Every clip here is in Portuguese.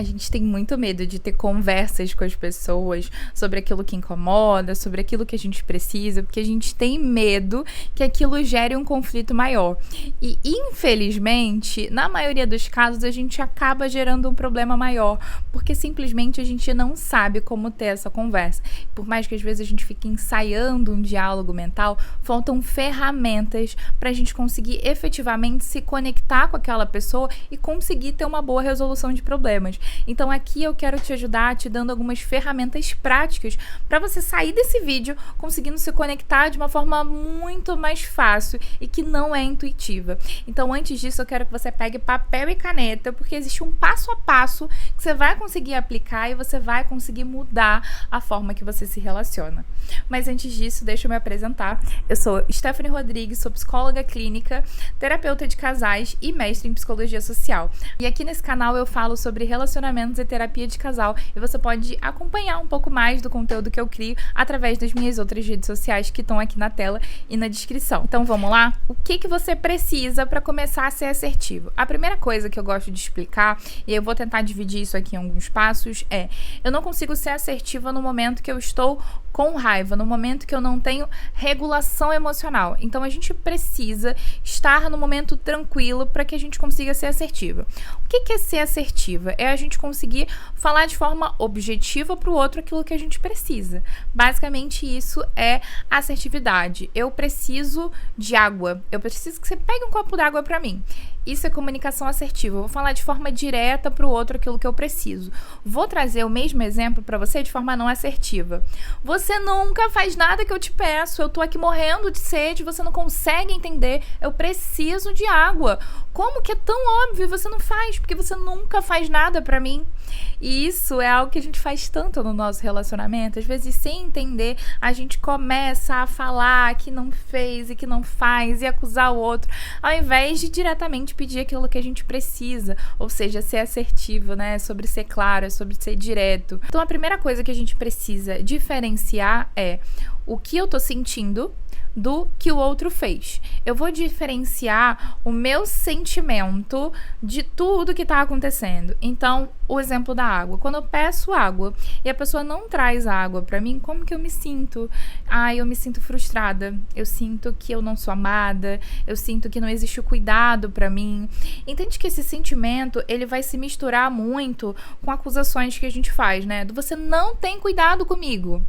A gente tem muito medo de ter conversas com as pessoas sobre aquilo que incomoda, sobre aquilo que a gente precisa, porque a gente tem medo que aquilo gere um conflito maior. E, infelizmente, na maioria dos casos, a gente acaba gerando um problema maior, porque simplesmente a gente não sabe como ter essa conversa. Por mais que às vezes a gente fique ensaiando um diálogo mental, faltam ferramentas para a gente conseguir efetivamente se conectar com aquela pessoa e conseguir ter uma boa resolução de problemas. Então aqui eu quero te ajudar te dando algumas ferramentas práticas para você sair desse vídeo conseguindo se conectar de uma forma muito mais fácil e que não é intuitiva. Então antes disso eu quero que você pegue papel e caneta, porque existe um passo a passo que você vai conseguir aplicar e você vai conseguir mudar a forma que você se relaciona. Mas antes disso, deixa eu me apresentar. Eu sou Stephanie Rodrigues, sou psicóloga clínica, terapeuta de casais e mestre em psicologia social. E aqui nesse canal eu falo sobre relacionamentos e terapia de casal, e você pode acompanhar um pouco mais do conteúdo que eu crio através das minhas outras redes sociais que estão aqui na tela e na descrição. Então vamos lá? O que você precisa para começar a ser assertivo? A primeira coisa que eu gosto de explicar, e eu vou tentar dividir isso aqui em alguns passos, eu não consigo ser assertiva no momento que eu estou com raiva, no momento que eu não tenho regulação emocional. Então a gente precisa estar no momento tranquilo para que a gente consiga ser assertiva. O que é ser assertiva? É a gente conseguir falar de forma objetiva para o outro aquilo que a gente precisa. Basicamente isso é assertividade. Eu preciso de água. Eu preciso que você pegue um copo d'água para mim. Isso é comunicação assertiva. Eu vou falar de forma direta para o outro aquilo que eu preciso. Vou trazer o mesmo exemplo para você de forma não assertiva. Você nunca faz nada que eu te peço. Eu tô aqui morrendo de sede, você não consegue entender. Eu preciso de água. Como que é tão óbvio e você não faz? Porque você nunca faz nada para mim. E isso é algo que a gente faz tanto no nosso relacionamento. Às vezes, sem entender, a gente começa a falar que não fez e que não faz e acusar o outro, ao invés de diretamente pedir aquilo que a gente precisa, ou seja, ser assertivo, né? Sobre ser claro, sobre ser direto. Então, a primeira coisa que a gente precisa diferenciar é o que eu tô sentindo do que o outro fez. Eu vou diferenciar o meu sentimento de tudo que tá acontecendo. Então, o exemplo da água. Quando eu peço água e a pessoa não traz água pra mim, como que eu me sinto? Eu me sinto frustrada. Eu sinto que eu não sou amada. Eu sinto que não existe o cuidado pra mim. Entende que esse sentimento, ele vai se misturar muito com acusações que a gente faz, né? Do você não tem cuidado comigo.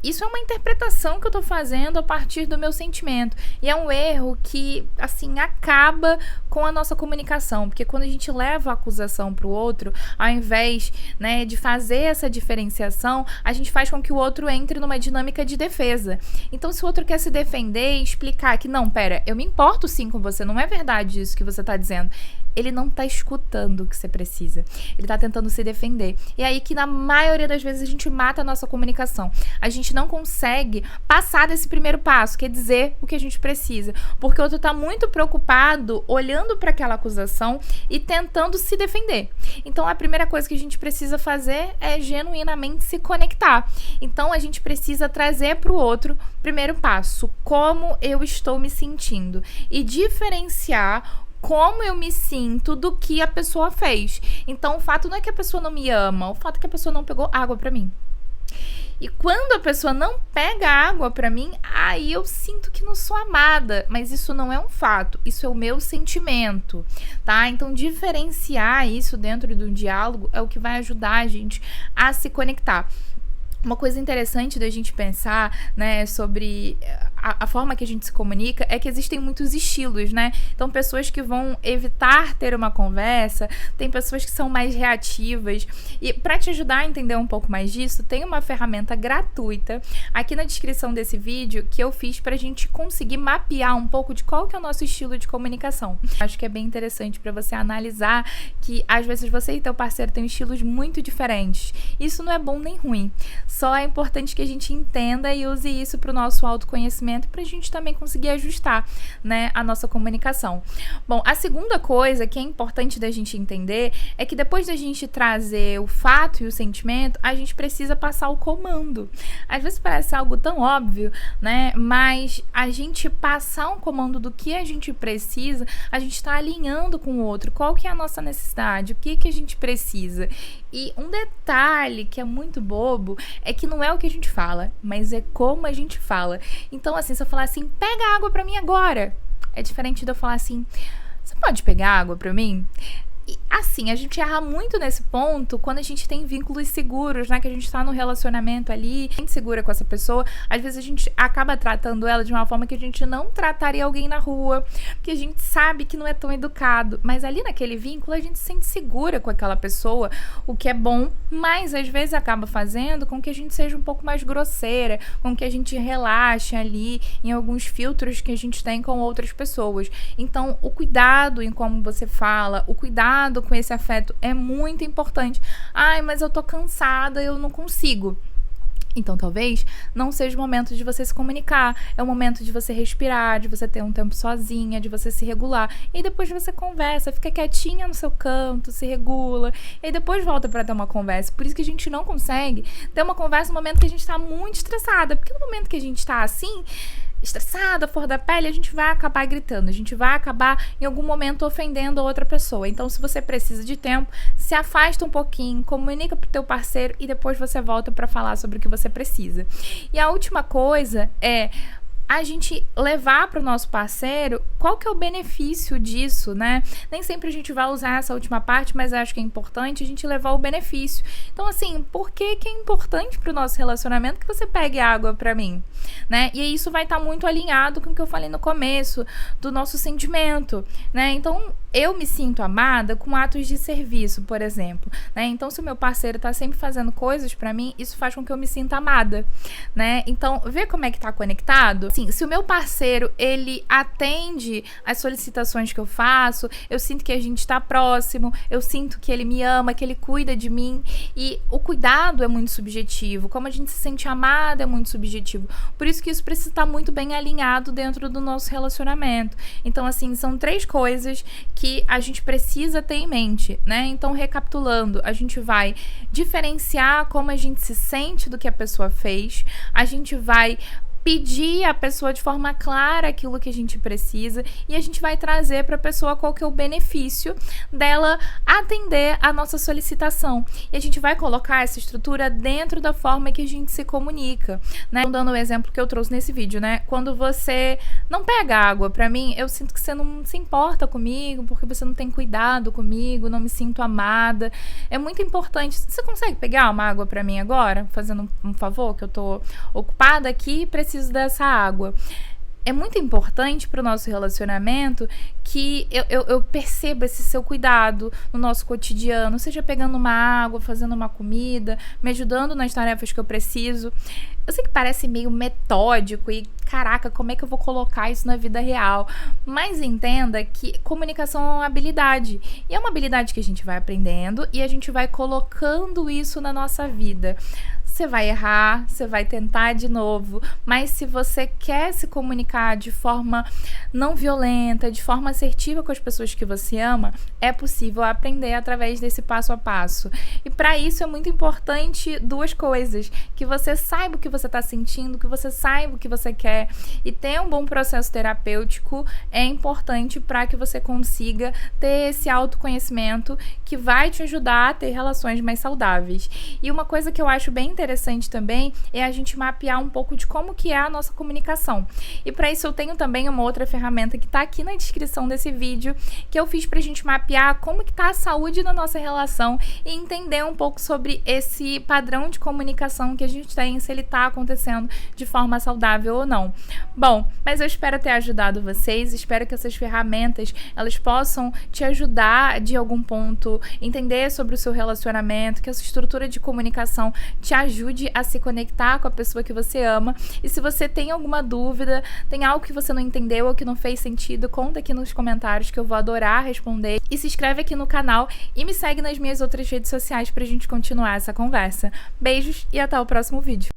Isso é uma interpretação que eu tô fazendo a partir do meu sentimento. E é um erro que, assim, acaba com a nossa comunicação. Porque quando a gente leva a acusação pro outro, ao invés, né, de fazer essa diferenciação, a gente faz com que o outro entre numa dinâmica de defesa. Então, se o outro quer se defender e explicar que, não, pera, eu me importo sim com você, não é verdade isso que você tá dizendo. Ele não tá escutando o que você precisa. Ele tá tentando se defender. E aí que na maioria das vezes a gente mata a nossa comunicação. A gente não consegue passar desse primeiro passo, que é dizer o que a gente precisa. Porque o outro tá muito preocupado, olhando para aquela acusação e tentando se defender. Então a primeira coisa que a gente precisa fazer é genuinamente se conectar. Então a gente precisa trazer para o outro, primeiro passo, como eu estou me sentindo. E diferenciar como eu me sinto do que a pessoa fez. Então, o fato não é que a pessoa não me ama, o fato é que a pessoa não pegou água pra mim. E quando a pessoa não pega água pra mim, aí eu sinto que não sou amada. Mas isso não é um fato, isso é o meu sentimento, tá? Então, diferenciar isso dentro do diálogo é o que vai ajudar a gente a se conectar. Uma coisa interessante da gente pensar, né, sobre a forma que a gente se comunica é que existem muitos estilos, né? Então, pessoas que vão evitar ter uma conversa, tem pessoas que são mais reativas. E para te ajudar a entender um pouco mais disso, tem uma ferramenta gratuita aqui na descrição desse vídeo que eu fiz pra gente conseguir mapear um pouco de qual que é o nosso estilo de comunicação. Acho que é bem interessante para você analisar que às vezes você e teu parceiro têm estilos muito diferentes. Isso não é bom nem ruim. Só é importante que a gente entenda e use isso para o nosso autoconhecimento relacionamento, pra gente também conseguir ajustar, né, a nossa comunicação. Bom, a segunda coisa que é importante da gente entender é que depois da gente trazer o fato e o sentimento, a gente precisa passar o comando. Às vezes parece algo tão óbvio, né, mas a gente passar um comando do que a gente precisa, a gente tá alinhando com o outro. Qual que é a nossa necessidade? O que a gente precisa? E um detalhe que é muito bobo é que não é o que a gente fala, mas é como a gente fala. Então, assim, se eu falar assim, pega água pra mim agora, é diferente de eu falar assim, você pode pegar água pra mim? E, assim, a gente erra muito nesse ponto quando a gente tem vínculos seguros, né? Que a gente tá no relacionamento ali, insegura com essa pessoa. Às vezes a gente acaba tratando ela de uma forma que a gente não trataria alguém na rua, porque a gente sabe que não é tão educado. Mas ali naquele vínculo a gente se sente segura com aquela pessoa, o que é bom, mas às vezes acaba fazendo com que a gente seja um pouco mais grosseira, com que a gente relaxe ali em alguns filtros que a gente tem com outras pessoas. Então, o cuidado em como você fala, o cuidado com esse afeto é muito importante. Ai, mas eu tô cansada, eu não consigo. Então, talvez não seja o momento de você se comunicar. É o momento de você respirar, de você ter um tempo sozinha, de você se regular. E depois você conversa, fica quietinha no seu canto, se regula. E depois volta pra ter uma conversa. Por isso que a gente não consegue ter uma conversa no momento que a gente tá muito estressada. Porque no momento que a gente tá assim, estressada, flor da pele, a gente vai acabar gritando, a gente vai acabar em algum momento ofendendo a outra pessoa. Então, se você precisa de tempo, se afasta um pouquinho, comunica pro teu parceiro e depois você volta para falar sobre o que você precisa. E a última coisa é a gente levar para o nosso parceiro qual que é o benefício disso, né? Nem sempre a gente vai usar essa última parte, mas acho que é importante a gente levar o benefício. Então, assim, por que é importante para o nosso relacionamento que você pegue água para mim, né? E isso vai estar muito alinhado com o que eu falei no começo, do nosso sentimento, né? Então, eu me sinto amada com atos de serviço, por exemplo, né? Então, se o meu parceiro tá sempre fazendo coisas para mim, isso faz com que eu me sinta amada, né? Então, vê como é que tá conectado? Assim, se o meu parceiro, ele atende às solicitações que eu faço, eu sinto que a gente tá próximo, eu sinto que ele me ama, que ele cuida de mim, e o cuidado é muito subjetivo, como a gente se sente amada é muito subjetivo, por isso que isso precisa estar muito bem alinhado dentro do nosso relacionamento. Então, assim, são 3 coisas que a gente precisa ter em mente, né? Então, recapitulando, a gente vai diferenciar como a gente se sente do que a pessoa fez, a gente vai pedir à pessoa de forma clara aquilo que a gente precisa e a gente vai trazer para a pessoa qual que é o benefício dela atender a nossa solicitação. E a gente vai colocar essa estrutura dentro da forma que a gente se comunica, né? Então, dando o exemplo que eu trouxe nesse vídeo, né? Quando você não pega água para mim, eu sinto que você não se importa comigo, porque você não tem cuidado comigo, não me sinto amada. É muito importante. Você consegue pegar uma água para mim agora? Fazendo um favor, que eu tô ocupada aqui e preciso dessa água. É muito importante para o nosso relacionamento que eu perceba esse seu cuidado no nosso cotidiano, seja pegando uma água, fazendo uma comida, me ajudando nas tarefas que eu preciso. Eu sei que parece meio metódico e, caraca, como é que eu vou colocar isso na vida real? Mas entenda que comunicação é uma habilidade. E é uma habilidade que a gente vai aprendendo e a gente vai colocando isso na nossa vida. Você vai errar, você vai tentar de novo, mas se você quer se comunicar de forma não violenta, de forma assertiva com as pessoas que você ama, é possível aprender através desse passo a passo. E para isso é muito importante 2 coisas: que você saiba o que você está sentindo, que você saiba o que você quer, e ter um bom processo terapêutico é importante para que você consiga ter esse autoconhecimento que vai te ajudar a ter relações mais saudáveis. E uma coisa que eu acho bem interessante também é a gente mapear um pouco de como que é a nossa comunicação. E para isso eu tenho também uma outra ferramenta que está aqui na descrição desse vídeo, que eu fiz pra gente mapear como que tá a saúde da nossa relação e entender um pouco sobre esse padrão de comunicação que a gente tem, se ele tá acontecendo de forma saudável ou não. Bom, mas eu espero ter ajudado vocês, espero que essas ferramentas, elas possam te ajudar de algum ponto, entender sobre o seu relacionamento, que essa estrutura de comunicação te ajude a se conectar com a pessoa que você ama. E se você tem alguma dúvida, tem algo que você não entendeu ou que não fez sentido, conta aqui nos comentários que eu vou adorar responder. E se inscreve aqui no canal e me segue nas minhas outras redes sociais pra gente continuar essa conversa. Beijos e até o próximo vídeo.